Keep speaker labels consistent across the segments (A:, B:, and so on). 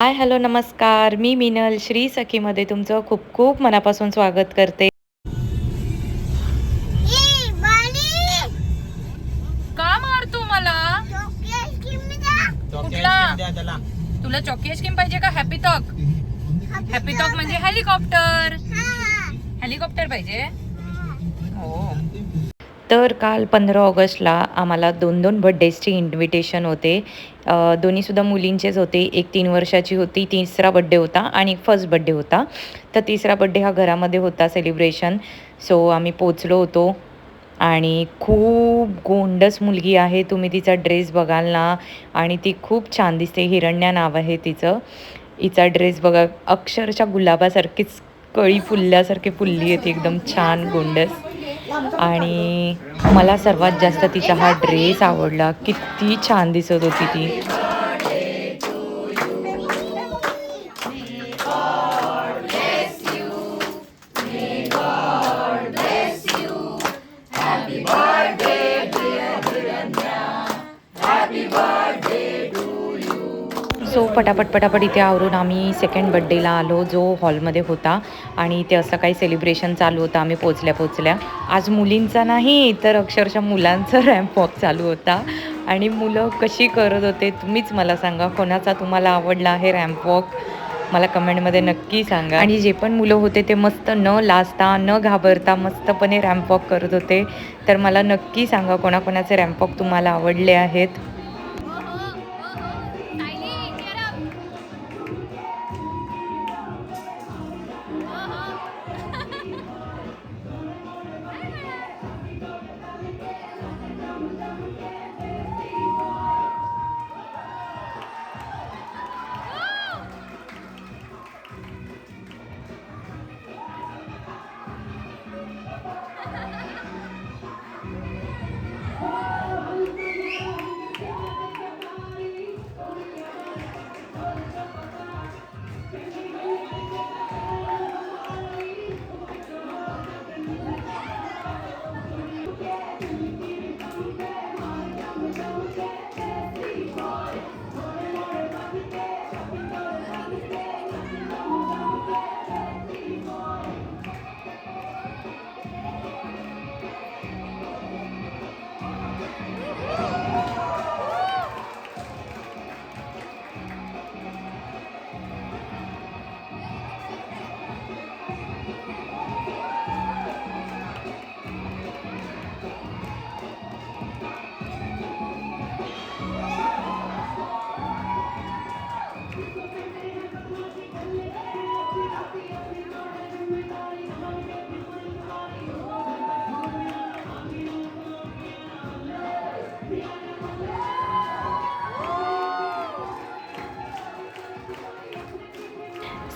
A: हाय, hello, नमस्कार. मी मिनल श्री सखीमध्ये तुमचं खूप खूप मनापासून स्वागत करते. का मारतो मला? तुला चॉकी आईस्क्रीम पाहिजे का हॅपी टॉक? हॅपी टॉक म्हणजे हेलिकॉप्टर. हेलिकॉप्टर पाहिजे हो. तर काल 15 ऑगस्टला आम्हाला दोन बड्डेजची इन्व्हिटेशन होते. दोन्हीसुद्धा मुलींचेच होते. एक 3 वर्षाची होती, तिसरा बड्डे होता आणि फर्स्ट बड्डे होता. तर तिसरा बड्डे हा घरामध्ये होता सेलिब्रेशन. सो आम्ही पोचलो होतो आणि खूप गोंडस मुलगी आहे. तुम्ही तिचा ड्रेस बघाल ना आणि ती खूप छान दिसते. हिरण्या नाव आहे तिचं. हिचा ड्रेस बघा, अक्षरशः गुलाबासारखीच कळी फुलल्यासारखी फुलली आहे ती, एकदम छान गोंडस. आणि मला सर्वात जास्त तिचा हा ड्रेस आवडला. किती छान दिसत होती ती. सो पटापट इथे आवरून आम्ही सेकंड बड्डेला आलो, जो हॉलमध्ये होता. आणि इथे असं काही सेलिब्रेशन चालू होतं. आम्ही पोचल्या आज मुलींचा नाही तर अक्षरशः मुलांचा रॅम्प वॉक चालू होता. आणि मुलं कशी करत होते तुम्हीच मला सांगा. कोणाचा तुम्हाला आवडला आहे रॅम्प वॉक मला कमेंटमध्ये नक्की सांगा. आणि जे पण मुलं होते ते मस्त न लाजता न घाबरता मस्तपणे रॅम्प वॉक करत होते. तर मला नक्की सांगा कोणाकोणाचे रॅम्प वॉक तुम्हाला आवडले आहेत.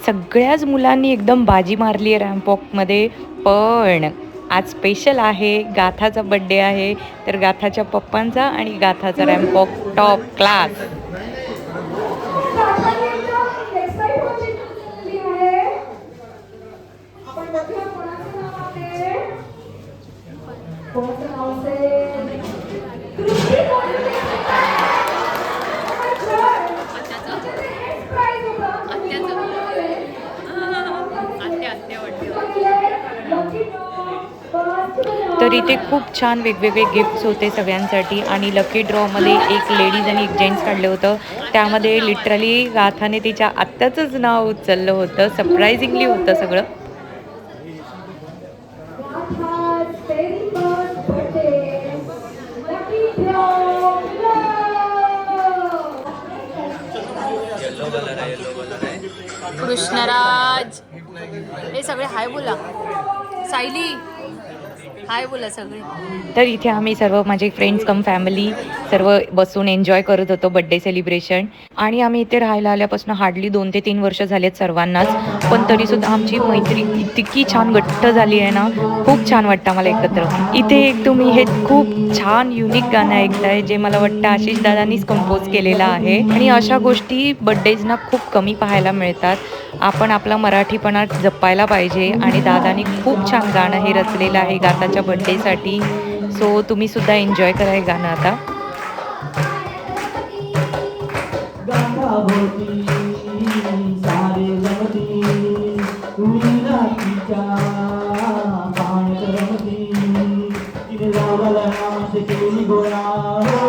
A: सगळ्याच मुलांनी एकदम बाजी मारली आहे रॅम्प वॉकमध्ये. पण आज स्पेशल आहे, गाथाचा बड्डे आहे. तर गाथाच्या पप्पांचा आणि गाथाचा रॅम्प वॉक टॉप क्लास. तर इथे खूप छान वेगवेगळे गिफ्ट्स होते सगळ्यांसाठी. आणि लकी ड्रॉमध्ये एक लेडीज आणि एक जेंट्स काढलं होतं. त्यामध्ये लिटरली गाथाने तिच्या आत्याचंच नाव उचललं होतं. सरप्रायझिंगली होतं सगळं.
B: कृष्णराज हे सगळे हाय बोला. सायली हाय बोला सगळे.
A: तर इथे आम्ही सर्व माझे फ्रेंड्स कम फॅमिली सर्व बसून एन्जॉय करत होतो बड्डे सेलिब्रेशन. आणि आम्ही इथे राहायला आल्यापासून हार्डली 2 ते 3 वर्ष झालेत सर्वांनाच. पण तरीसुद्धा आमची मैत्री इतकी छान घट्ट झाली आहे ना. खूप छान वाटतं मला एकत्र. इथे एक तुम्ही हे खूप छान युनिक गाणं ऐकताय, जे मला वाटतं आशिष दादांनीच कंपोज केलेलं आहे. आणि अशा गोष्टी बड्डेजना खूप कमी पाहायला मिळतात. आपण आपला मराठीपणा जपायला पाहिजे. आणि दादानी खूप छान गाणं हे रचलेलं आहे गाथाच्या बड्डेसाठी. सो तुम्ही सुद्धा एन्जॉय करा हे गाणं आता.
C: सारे रमती रात्रीच्या पाण्यात रमती तिने लावला माणसे केली गोळा हो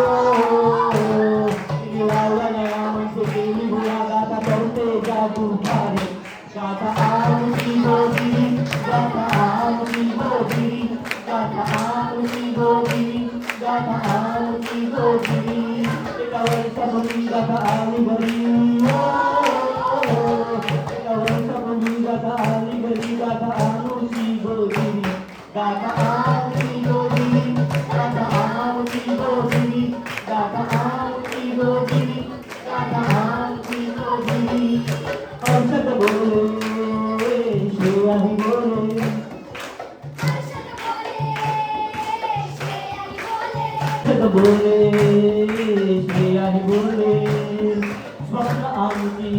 C: तिने लावला माणसे केली गोळा गाता करते जादू भारे गाता आमची गोदी गाता आमची गोदी गाता आमची गोदी गाता आमची गोदी एका वर्षापूर्वी गाता आली घरी एका वर्षापूर्वी गाता आली घरी गाता आमची गोदी गाता आमची गोदी गाता आमची गोदी गाता आमची गोदी गाता आमची गोदी औषध बोले श्रेयाही बोले बोले श्रेयाही बोले स्वप्न आमची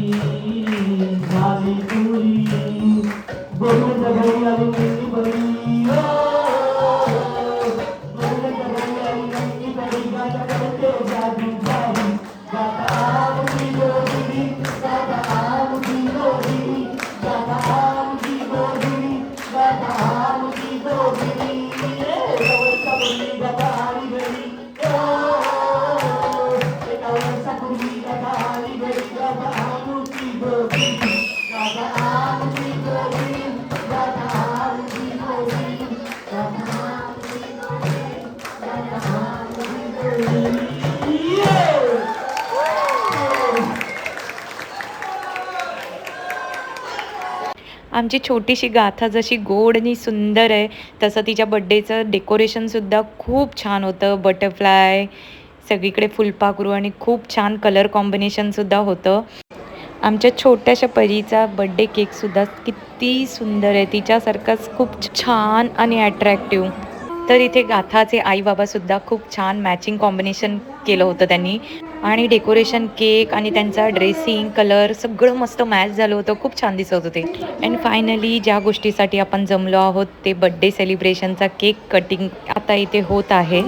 C: झाली पुरी बोलून घरी आली मेरी बरी बोलून घरी आली मेरी बरी गाता करते जादू भारी गाता आमची गोदी गाता आमची गोदी गाता आमची गोदी गाता आमची गोदी एका वर्षापूर्वी गाता आली घरी एका वर्षापूर्वी गाता आली घरी गाता आमची गोदी गाता आमची गोदी गाता आमची गोदी गाता आमची गोदी गाता आमची गोदी
A: आमची छोटीशी गाथा जशी गोड आणि सुंदर आहे तसं तिच्या बड्डेचं डेकोरेशनसुद्धा खूप छान होतं. बटरफ्लाय सगळीकडे फुलपाखरू आणि खूप छान कलर कॉम्बिनेशनसुद्धा होतं. आमच्या छोट्याशा परीचा बड्डे केकसुद्धा किती सुंदर आहे, तिच्यासारखाच खूप छान आणि ॲट्रॅक्टिव्ह. तर इथे गाथाचे आई बाबासुद्धा खूप छान मॅचिंग कॉम्बिनेशन केलं होतं त्यांनी आणि डेकोरेशन केक आणि त्यांचा ड्रेसिंग कलर सगळं मस्त मॅच झालं होतं. खूप छान दिसत होते. अँड फायनली ज्या गोष्टीसाठी आपण जमलो आहोत ते बड्डे सेलिब्रेशनचा केक कटिंग आता इथे होत आहे.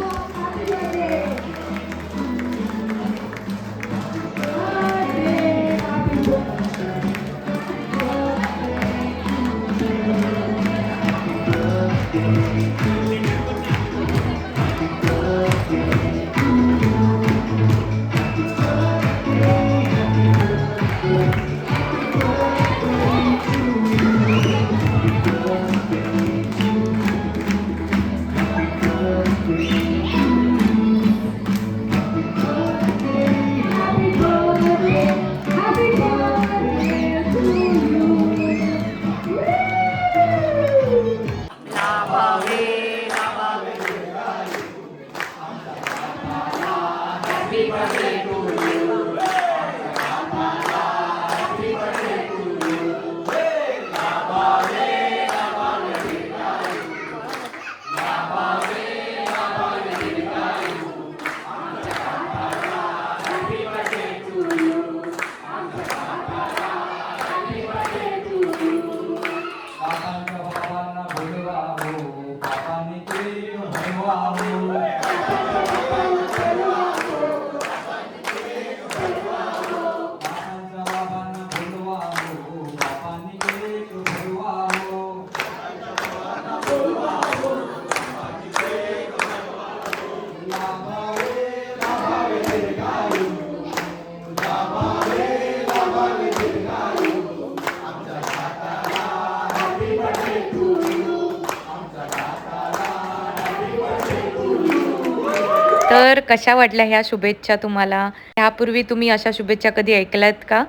A: तर कशा वाटल्या ह्या शुभेच्छा तुम्हाला? ह्यापूर्वी तुम्ही अशा शुभेच्छा कधी ऐकल्यात का?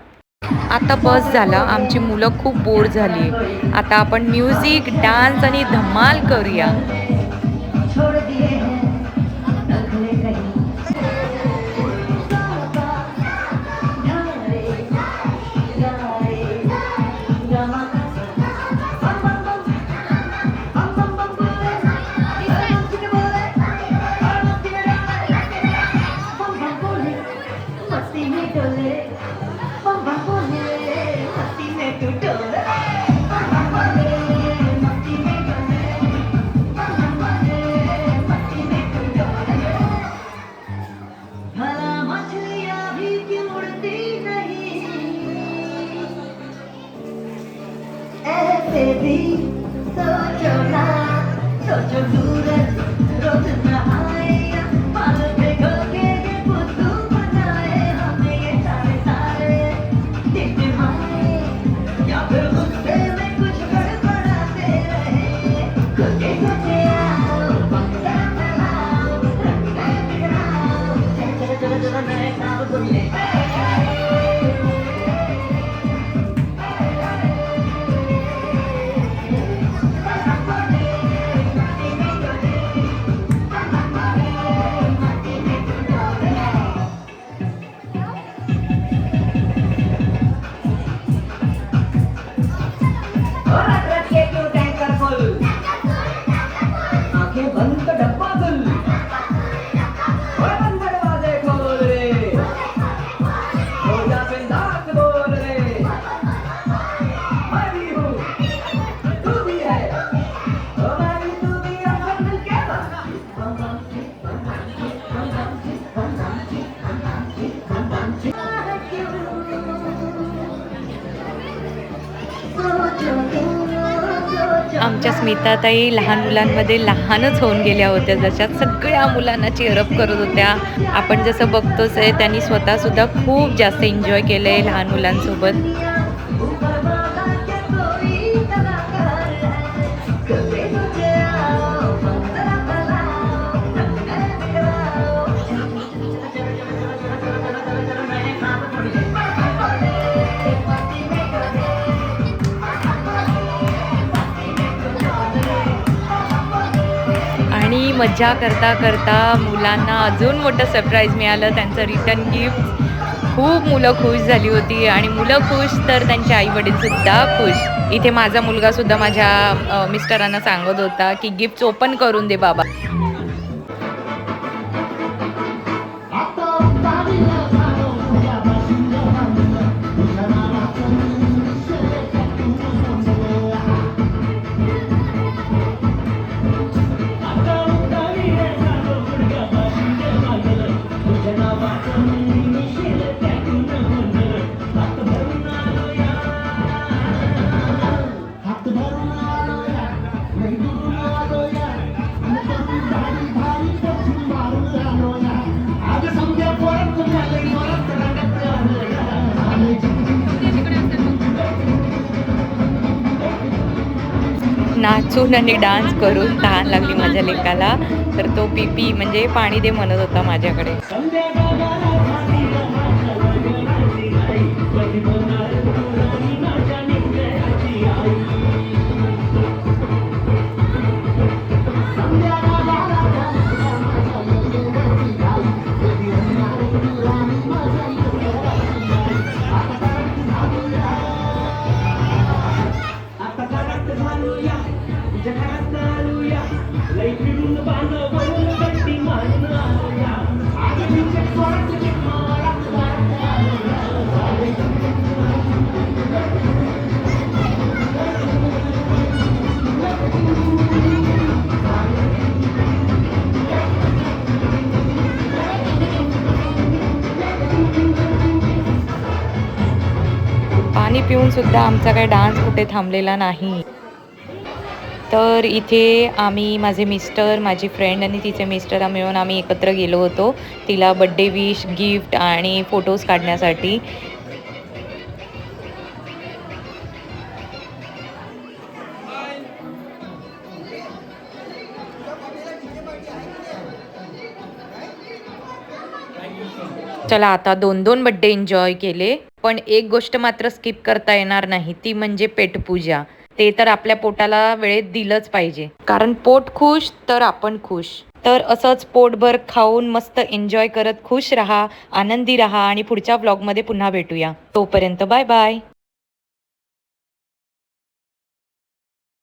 A: आता बस झाला, आमची मुलं खूप बोर झाली. आता आपण म्युझिक, डान्स आणि धमाल करूया.
C: से भी सोचो ना, सोचो सूरज रोज नहाए या पाल भिगो के ये बुद्धू बनाए, हमें ये सारे सारे टिमटिमाए या फिर गुस्से में कुछ गड़बड़ाते रहे। खुद के सोचे आओ, बंदा बनाओ, रंगे बिगड़ाओ, चलो चलो चलो नए काम को ले बंद का डब्बा गुल बंद दरवाजे खोल रे हो जा बिंदास बोल रे मैं भी हूँ तू भी है ओ मैं भी तू भी अपन मिलके
A: आमच्या स्मिताताई लहान मुलांमध्ये लहानच होऊन गेल्या होत्या, जशा सगळ्या मुलांना चेअरअप करत होत्या. आपण जसं बघतोच आहे, त्यांनी स्वतःसुद्धा खूप जास्त एन्जॉय केलं आहे लहान मुलांसोबत. आणि मज्जा करता करता मुलांना अजून मोठं सरप्राईज मिळालं, त्यांचं रिटर्न गिफ्ट. खूप मुलं खुश झाली होती आणि मुलं खुश तर त्यांचे आईवडीलसुद्धा खुश. इथे माझा मुलगासुद्धा माझ्या मिस्टरांना सांगत होता की गिफ्ट ओपन करून दे बाबा. नाचून आणि डान्स करून तहान लागली माझ्या लेकाला, तर तो पीपी म्हणजे पाणी दे म्हणत होता माझ्याकडे. पाणी पिऊन सुद्धा आमचा काही डान्स कुठे थांबलेला नाही. तर इथे आम्ही, माझे मिस्टर, माझी फ्रेंड आणि तिचे मिस्टर मिळून आम्ही एकत्र गेलो होतो तिला बड्डे विश, गिफ्ट आणि फोटोज काढण्यासाठी. चला आता 2-2 बड्डे एन्जॉय केले, पण एक गोष्ट मात्र स्किप करता येणार नाही, ती म्हणजे पेटपूजा. ते तर आपल्या पोटाला वेळेत दिलंच पाहिजे, कारण पोट खुश तर आपण खुश. तर असंच पोटभर खाऊन मस्त एन्जॉय करत खुश राहा, आनंदी राहा आणि पुढच्या व्लॉगमध्ये पुन्हा भेटूया. तोपर्यंत बाय बाय.